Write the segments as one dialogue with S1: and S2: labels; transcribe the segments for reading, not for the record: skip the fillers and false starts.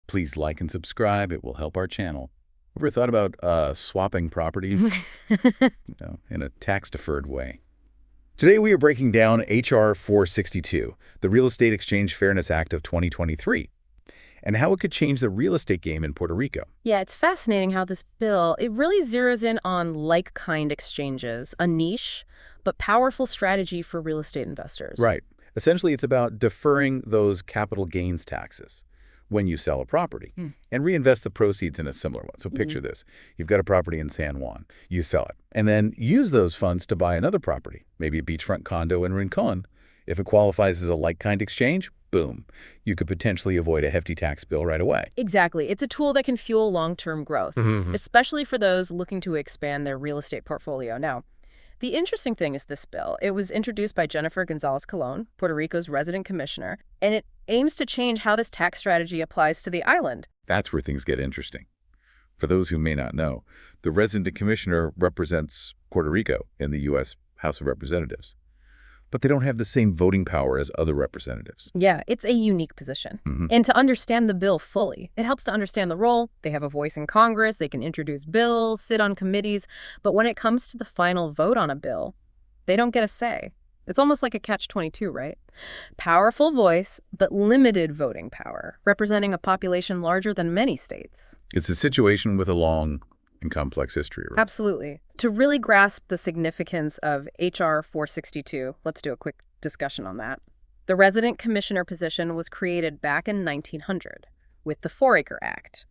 S1: Please like and subscribe. It will help our channel. Ever thought about swapping properties, in a tax-deferred way? Today we are breaking down H.R. 462, the Real Estate Exchange Fairness Act of 2023, and how it could change the real estate game in Puerto Rico.
S2: Yeah, it's fascinating how this bill, it really zeroes in on like-kind exchanges, a niche but powerful strategy for real estate investors.
S1: Right. Essentially, it's about deferring those capital gains taxes when you sell a property and reinvest the proceeds in a similar one. So picture this. You've got a property in San Juan. You sell it and then use those funds to buy another property, maybe a beachfront condo in Rincon. If it qualifies as a like-kind exchange, boom, you could potentially avoid a hefty tax bill right away.
S2: Exactly. It's a tool that can fuel long-term growth, especially for those looking to expand their real estate portfolio. Now, the interesting thing is this bill. It was introduced by Jennifer González-Colón, Puerto Rico's resident commissioner, and it aims to change how this tax strategy applies to the island.
S1: That's where things get interesting. For those who may not know, the resident commissioner represents Puerto Rico in the U.S. House of Representatives, but they don't have the same voting power as other representatives.
S2: Yeah, it's a unique position. And to understand the bill fully, it helps to understand the role. They have a voice in Congress, they can introduce bills, sit on committees, but when it comes to the final vote on a bill, they don't get a say. It's almost like a catch-22, right? Powerful voice, but limited voting power, representing a population larger than many states.
S1: It's a situation with a long and complex history, right?
S2: Absolutely. To really grasp the significance of H.R. 462, let's do a quick discussion on that. The resident commissioner position was created back in 1900 with the 4-Acre Act,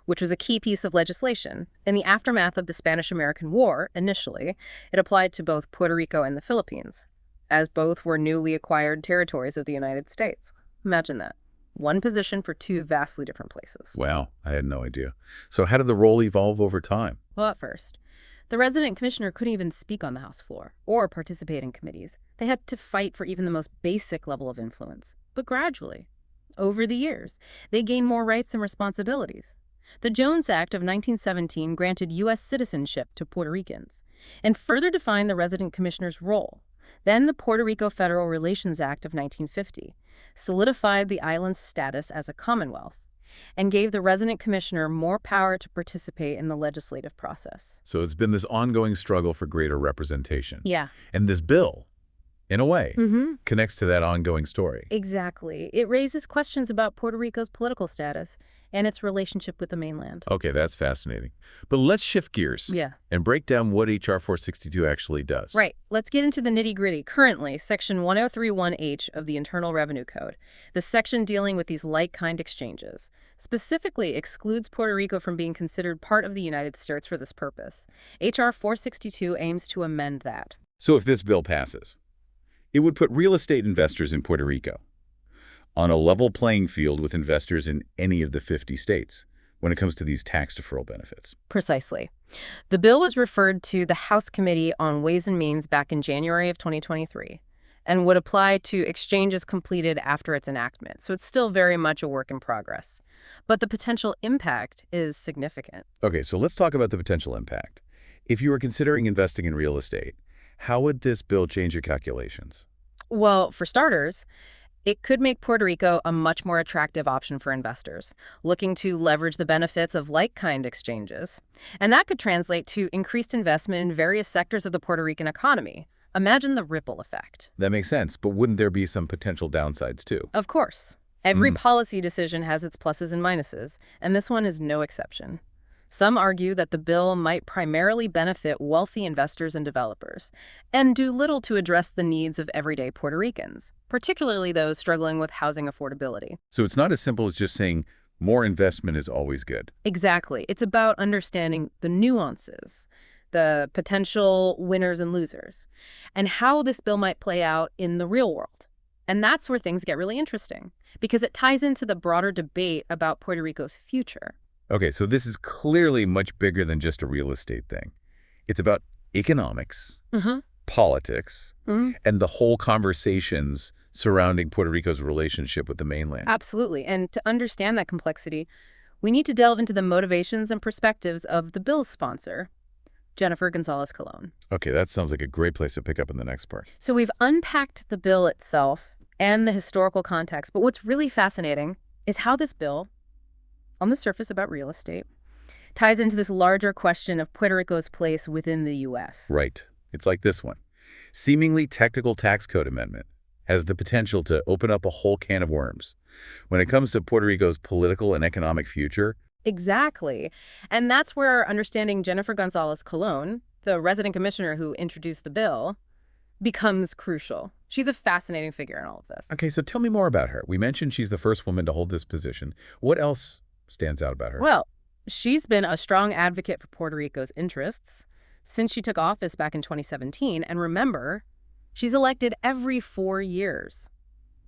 S2: which was a key piece of legislation. In the aftermath of the Spanish-American War, initially, it applied to both Puerto Rico and the Philippines, as both were newly acquired territories of the United States. Imagine that. One position for two vastly different places.
S1: Wow, I had no idea. So how did the role evolve over time?
S2: Well, at first, the resident commissioner couldn't even speak on the House floor or participate in committees. They had to fight for even the most basic level of influence. But gradually, over the years, they gained more rights and responsibilities. The Jones Act of 1917 granted U.S. citizenship to Puerto Ricans and further defined the resident commissioner's role. Then the Puerto Rico Federal Relations Act of 1950 solidified the island's status as a commonwealth and gave the resident commissioner more power to participate in the legislative process.
S1: So it's been this ongoing struggle for greater representation.
S2: Yeah.
S1: And this bill, in a way, connects to that ongoing story.
S2: Exactly. It raises questions about Puerto Rico's political status and its relationship with the mainland.
S1: Okay, that's fascinating. But let's shift gears and break down what H.R. 462 actually does.
S2: Right. Let's get into the nitty-gritty. Currently, Section 1031H of the Internal Revenue Code, the section dealing with these like-kind exchanges, specifically excludes Puerto Rico from being considered part of the United States for this purpose. H.R. 462 aims to amend that.
S1: So if this bill passes, it would put real estate investors in Puerto Rico on a level playing field with investors in any of the 50 states when it comes to these tax deferral benefits.
S2: Precisely. The bill was referred to the House Committee on Ways and Means back in January of 2023 and would apply to exchanges completed after its enactment. So it's still very much a work in progress. But the potential impact is significant.
S1: Okay, so let's talk about the potential impact. If you were considering investing in real estate, how would this bill change your calculations?
S2: Well, for starters, it could make Puerto Rico a much more attractive option for investors looking to leverage the benefits of like-kind exchanges. And that could translate to increased investment in various sectors of the Puerto Rican economy. Imagine the ripple effect.
S1: That makes sense, but wouldn't there be some potential downsides too?
S2: Of course. Every policy decision has its pluses and minuses, and this one is no exception. Some argue that the bill might primarily benefit wealthy investors and developers and do little to address the needs of everyday Puerto Ricans, particularly those struggling with housing affordability.
S1: So it's not as simple as just saying more investment is always good.
S2: Exactly. It's about understanding the nuances, the potential winners and losers, and how this bill might play out in the real world. And that's where things get really interesting, because it ties into the broader debate about Puerto Rico's future.
S1: Okay, so this is clearly much bigger than just a real estate thing. It's about economics, politics, and the whole conversations surrounding Puerto Rico's relationship with the mainland.
S2: Absolutely. And to understand that complexity, we need to delve into the motivations and perspectives of the bill's sponsor, Jennifer González-Colón.
S1: Okay, that sounds like a great place to pick up in the next part.
S2: So we've unpacked the bill itself and the historical context, but what's really fascinating is how this bill on the surface about real estate, ties into this larger question of Puerto Rico's place within the U.S.
S1: Right. It's like this one. Seemingly technical tax code amendment has the potential to open up a whole can of worms. When it comes to Puerto Rico's political and economic future,
S2: Exactly. And that's where understanding Jennifer González-Colón, the resident commissioner who introduced the bill, becomes crucial. She's a fascinating figure in all of this.
S1: okay, so tell me more about her. We mentioned she's the first woman to hold this position. What else stands out about her?
S2: Well, she's been a strong advocate for Puerto Rico's interests since she took office back in 2017. And remember, she's elected every 4 years.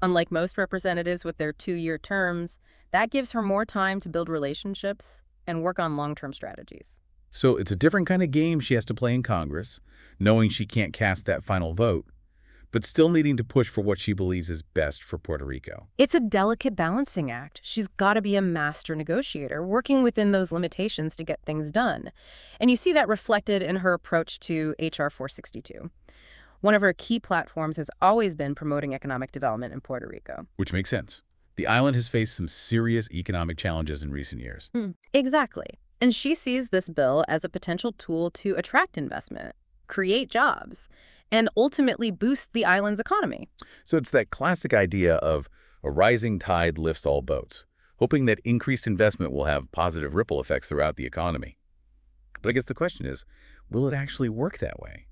S2: Unlike most representatives with their 2-year terms, that gives her more time to build relationships and work on long-term strategies.
S1: So it's a different kind of game she has to play in Congress, knowing she can't cast that final vote, but still needing to push for what she believes is best for Puerto Rico.
S2: It's a delicate balancing act. She's got to be a master negotiator, working within those limitations to get things done. And you see that reflected in her approach to H.R. 462. One of her key platforms has always been promoting economic development in Puerto Rico.
S1: Which makes sense. The island has faced some serious economic challenges in recent years.
S2: Exactly. And she sees this bill as a potential tool to attract investment, create jobs, and ultimately boost the island's economy.
S1: So it's that classic idea of a rising tide lifts all boats, hoping that increased investment will have positive ripple effects throughout the economy. But I guess the question is, will it actually work that way?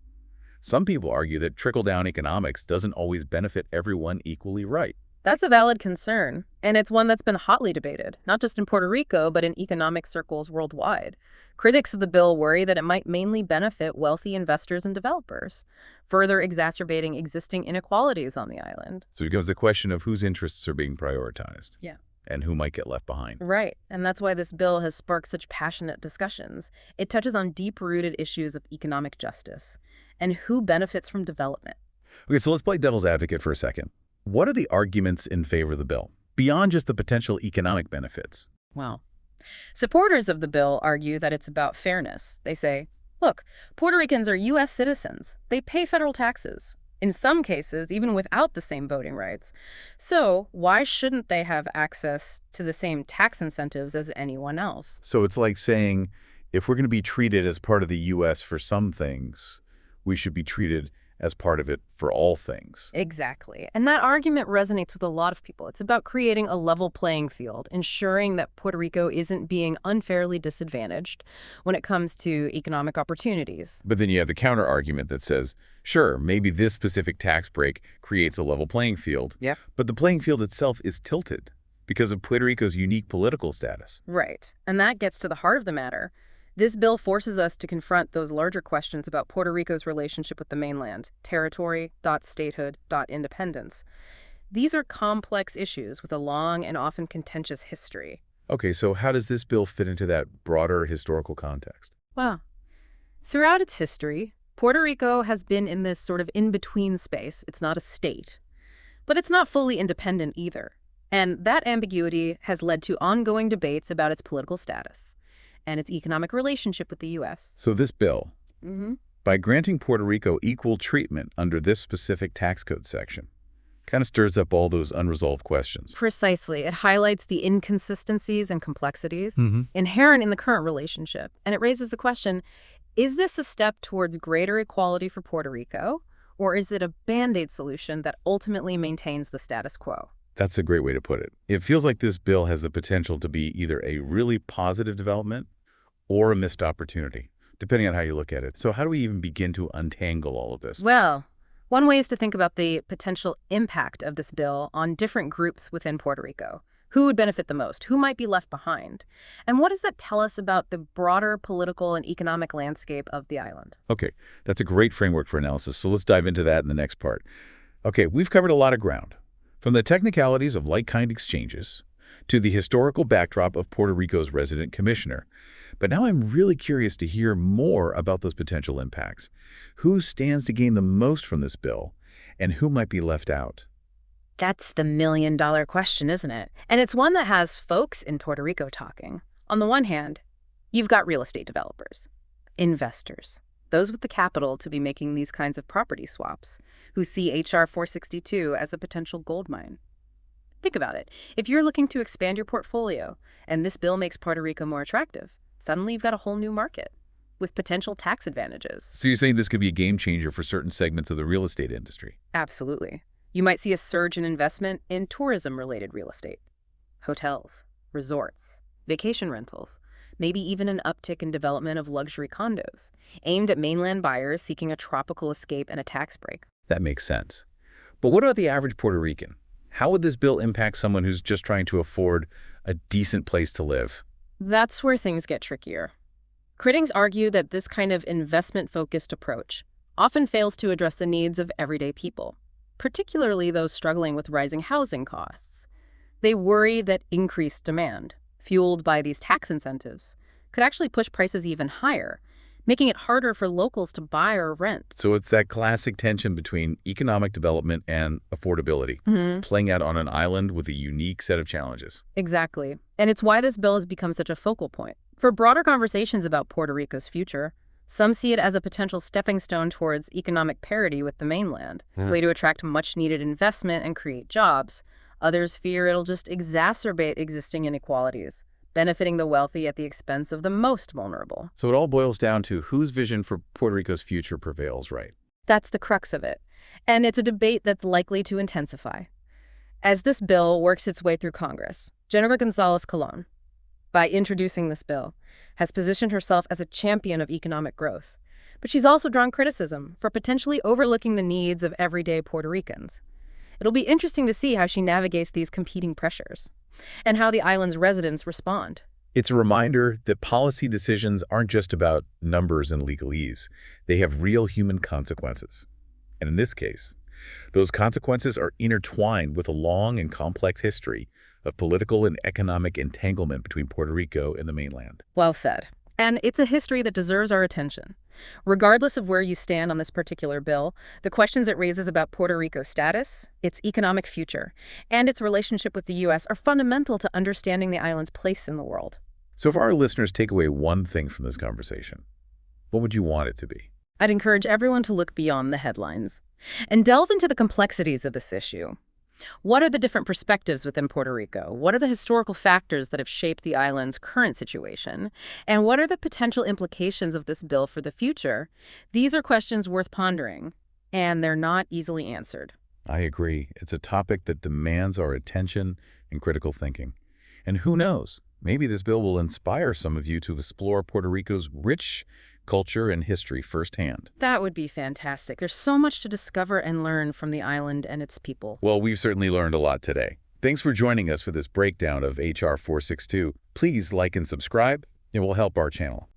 S1: Some people argue that trickle-down economics doesn't always benefit everyone equally right.
S2: That's a valid concern, and it's one that's been hotly debated, not just in Puerto Rico, but in economic circles worldwide. Critics of the bill worry that it might mainly benefit wealthy investors and developers, further exacerbating existing inequalities on the island.
S1: So it becomes a question of whose interests are being prioritized.
S2: Yeah.
S1: And who might get left behind.
S2: Right, and that's why this bill has sparked such passionate discussions. It touches on deep-rooted issues of economic justice and who benefits from development.
S1: Okay, so let's play devil's advocate for a second. What are the arguments in favor of the bill, beyond just the potential economic benefits?
S2: Wow. Supporters of the bill argue that it's about fairness. They say, look, Puerto Ricans are U.S. citizens. They pay federal taxes, in some cases even without the same voting rights. So why shouldn't they have access to the same tax incentives as anyone else?
S1: So it's like saying, if we're going to be treated as part of the U.S. for some things, we should be treated as part of it for all things.
S2: Exactly. And that argument resonates with a lot of people. It's about creating a level playing field, ensuring that Puerto Rico isn't being unfairly disadvantaged when it comes to economic opportunities.
S1: But then you have the counter argument that says, sure, maybe this specific tax break creates a level playing field,
S2: Yeah.
S1: but the playing field itself is tilted because of Puerto Rico's unique political status.
S2: Right. And that gets to the heart of the matter. This bill forces us to confront those larger questions about Puerto Rico's relationship with the mainland, territory, statehood, independence. These are complex issues with a long and often contentious history.
S1: Okay, so how does this bill fit into that broader historical context?
S2: Wow. Throughout its history, Puerto Rico has been in this sort of in-between space. It's not a state, but it's not fully independent either. And that ambiguity has led to ongoing debates about its political status and its economic relationship with the U.S.
S1: So this bill,
S2: Mm-hmm.
S1: by granting Puerto Rico equal treatment under this specific tax code section, kind of stirs up all those unresolved questions.
S2: Precisely. It highlights the inconsistencies and complexities
S1: Mm-hmm.
S2: inherent in the current relationship. And it raises the question, is this a step towards greater equality for Puerto Rico, or is it a Band-Aid solution that ultimately maintains the status quo?
S1: That's a great way to put it. It feels like this bill has the potential to be either a really positive development or a missed opportunity, depending on how you look at it. So how do we even begin to untangle all of this?
S2: Well, one way is to think about the potential impact of this bill on different groups within Puerto Rico. Who would benefit the most? Who might be left behind? And what does that tell us about the broader political and economic landscape of the island?
S1: Okay, that's a great framework for analysis. So let's dive into that in the next part. Okay, we've covered a lot of ground, from the technicalities of like-kind exchanges to the historical backdrop of Puerto Rico's resident commissioner. But now I'm really curious to hear more about those potential impacts. Who stands to gain the most from this bill, and who might be left out?
S2: That's the million-dollar question, isn't it? And it's one that has folks in Puerto Rico talking. On the one hand, you've got real estate developers, investors, those with the capital to be making these kinds of property swaps, who see H.R. 462 as a potential gold mine. Think about it. If you're looking to expand your portfolio and this bill makes Puerto Rico more attractive, suddenly you've got a whole new market with potential tax advantages.
S1: So you're saying this could be a game changer for certain segments of the real estate industry?
S2: Absolutely. You might see a surge in investment in tourism-related real estate, hotels, resorts, vacation rentals, maybe even an uptick in development of luxury condos, aimed at mainland buyers seeking a tropical escape and a tax break.
S1: That makes sense. But what about the average Puerto Rican? How would this bill impact someone who's just trying to afford a decent place to live?
S2: That's where things get trickier. Critics argue that this kind of investment-focused approach often fails to address the needs of everyday people, particularly those struggling with rising housing costs. They worry that increased demand, fueled by these tax incentives, could actually push prices even higher, making it harder for locals to buy or rent.
S1: So it's that classic tension between economic development and affordability, playing out on an island with a unique set of challenges.
S2: Exactly. And it's why this bill has become such a focal point. For broader conversations about Puerto Rico's future, some see it as a potential stepping stone towards economic parity with the mainland, a way to attract much-needed investment and create jobs. Others fear it'll just exacerbate existing inequalities, benefiting the wealthy at the expense of the most vulnerable.
S1: So it all boils down to whose vision for Puerto Rico's future prevails, right?
S2: That's the crux of it. And it's a debate that's likely to intensify. As this bill works its way through Congress, Jennifer González-Colón, by introducing this bill, has positioned herself as a champion of economic growth. But she's also drawn criticism for potentially overlooking the needs of everyday Puerto Ricans. It'll be interesting to see how she navigates these competing pressures and how the island's residents respond.
S1: It's a reminder that policy decisions aren't just about numbers and legalese. They have real human consequences. And in this case, those consequences are intertwined with a long and complex history of political and economic entanglement between Puerto Rico and the mainland.
S2: Well said. And it's a history that deserves our attention. Regardless of where you stand on this particular bill, the questions it raises about Puerto Rico's status, its economic future, and its relationship with the U.S. are fundamental to understanding the island's place in the world.
S1: So if our listeners take away one thing from this conversation, what would you want it to be?
S2: I'd encourage everyone to look beyond the headlines and delve into the complexities of this issue. What are the different perspectives within Puerto Rico? What are the historical factors that have shaped the island's current situation? And what are the potential implications of this bill for the future? These are questions worth pondering, and they're not easily answered.
S1: I agree. It's a topic that demands our attention and critical thinking. And who knows, maybe this bill will inspire some of you to explore Puerto Rico's rich culture and history firsthand.
S2: That would be fantastic. There's so much to discover and learn from the island and its people.
S1: Well, we've certainly learned a lot today. Thanks for joining us for this breakdown of H.R. 462. Please like and subscribe. It will help our channel.